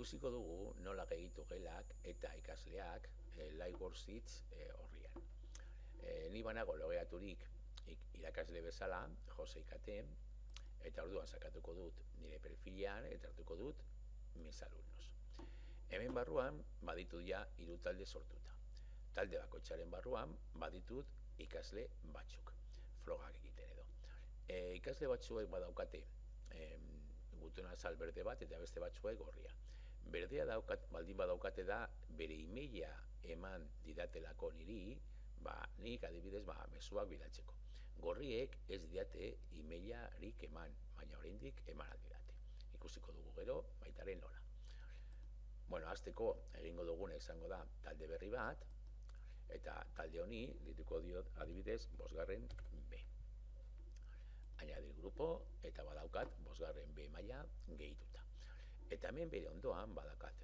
Ikusiko dugu nola gehitu gelak eta ikasleak LiveWorksits horrian. Ni banago logeaturik irakasle bezala, Jose Ikate, eta orduan sakatuko dut nire perfilean eta hartuko dut mis alumnos. Hemen barruan baditut ja 3 talde sortuta. Talde bakoitzaren barruan baditut ikasle batzuk, frogak egiten edo. Ikasle batzuek badaukate gutun azal berde bat eta beste batzuek gorria. Berdea baldin badaukate da bere emaila eman didatelako niri, nik adibidez mezuak bidaltzeko. Gorriek ez didate emailarik eman, baina oraindik eman aldidate. Ikusiko dugu gero baitaren nola. Bueno, hasteko egingo duguna izango da talde berri bat, eta talde honi dituko diot adibidez 5. B. Añadir grupo eta badaukat 5. B maila gehituta. Eta hemen bere ondoan badaukat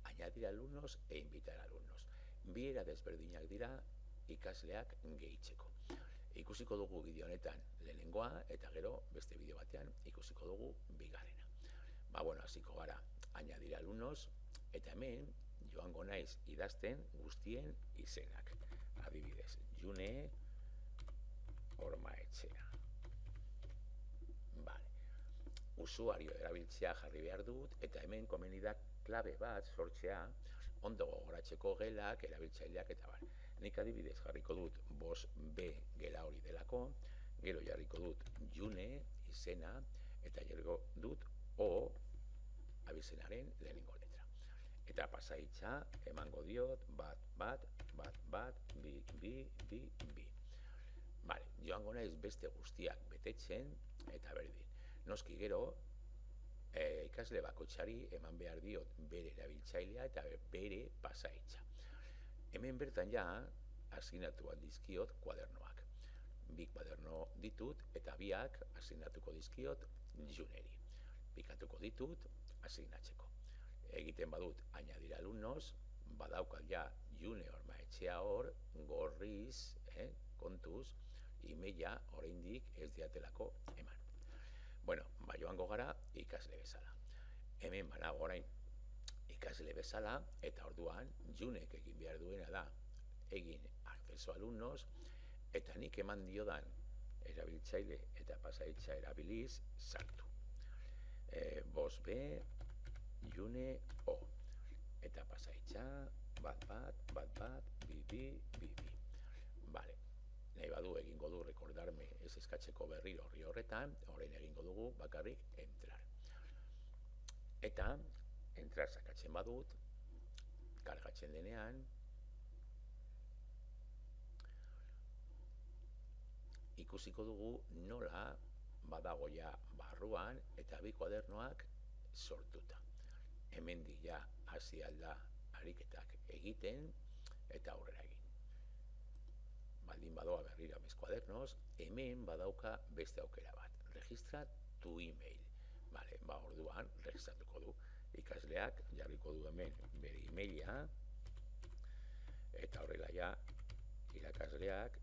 añadir alumnos e invitar alumnos. Bi era desberdinak dira ikasleak gehitzeko. Ikusiko dugu bideo honetan lehenengoa eta gero beste bideo batean ikusiko dugu bigarrena. Hasiko gara añadir alumnos eta hemen joango naiz idazten guztien izenak. Adibidez, June Ormaetxea. Usuario erabiltzea jarri behar dut, eta hemen komeni da klabe bat sortzea, ondo gogoratzeko gelak, erabiltzaileak eta bar. Nik adibidez jarriko dut 5B gela hori delako, gero jarriko dut June izena, eta jarriko dut O abizenaren lehenengo letra. Eta pasaitza emango diot bat, bi. Joango naiz beste guztiak betetzen eta berdin. Noski gero, ikasle bakoitzari eman behar diot bere erabiltzailea eta bere pasaitza. Hemen bertan ja, asignatu bat dizkiot kuadernoak. 2 kuaderno ditut eta 2 asignatuko dizkiot Juneri. Pikatuko ditut asignatzeko. Egiten badut añadir alumnos, badaukat ja June Ormaetxea hor, gorriz, kontuz, emaila oraindik ez diatelako eman. Joango gara ikasle bezala. Hemen banago orain ikasle bezala, eta orduan Junek egin behar duena da egin acceso alumnos, eta nik eman diodan erabiltzaile eta pasaitza erabiliz sartu. 5B, June O. Eta pasaitza bat, bi. Nahi badu egingo du rekordarme ez eskatzeko berriro horri horretan, orain egingo dugu bakarrik entrar. Eta entrar sakatzen badut, kargatzen denean, ikusiko dugu nola badagoia barruan eta 2 kuadernoak sortuta. Hemendik ja hasi alda ariketak egiten eta aurrera egin. Baldin badoa berriro mis kuadernos, hemen badauka beste aukera bat. Registra tu email. Orduan, registratuko du. Ikasleak jarriko du hemen bere emaila, eta horrela ja irakasleak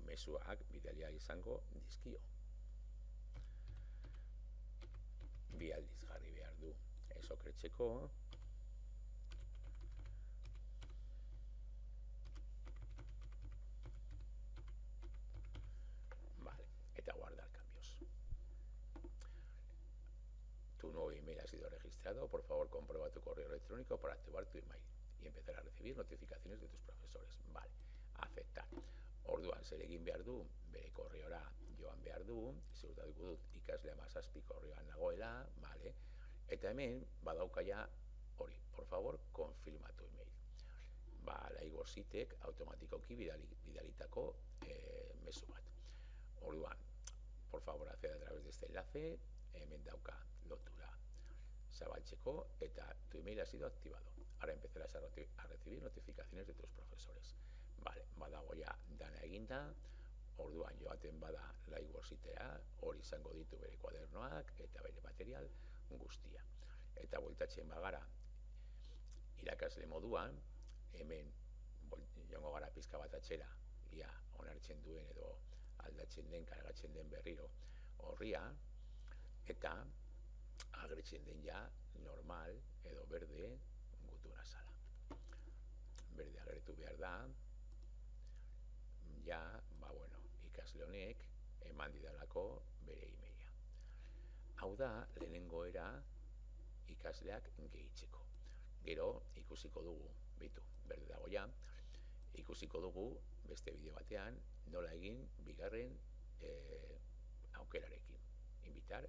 mezuak bidalia izango dizkio. 2 aldiz jarri behar du ez okretzeko. Eta guardar cambios. Tu nuevo email ha sido registrado. Por favor, comprueba tu correo electrónico para activar tu email y empezar a recibir notificaciones de tus profesores. Aceptar. Orduan zer egin behar du, bere korreora joan behar du, ziurtatuko dut ikaslea 7 korreoan nagoela, eta hemen badauka ja hori, por favor, confirma tu email. LiveWorksitek automatikoki bidalitako mezu bat. Orduan, por favor, acceda a través de este enlace, hemen dauka lotura zabaltzeko, eta tu email ha sido activado. Ahora empezarás a recibir notificaciones de tus profesores. Badago ja dana eginda, orduan joaten bada LiveWorksitera, hori izango ditu bere kuadernoak eta bere material guztia. Eta bueltatzen bagara irakasle moduan, hemen joango gara pizka bat atxera, ia onartzen duen edo aldatzen den, kargatzen den berriro horria, eta agretzen den ja normal edo berde gutura zala. Berde agertu behar da, ja, ikasle honek eman didalako bere emaila. Hau da, lehenengo era ikasleak gehitzeko. Gero, ikusiko dugu, berde dago ja, ikusiko dugu beste bideo batean nola egin bigarren aukerarekin. Invitar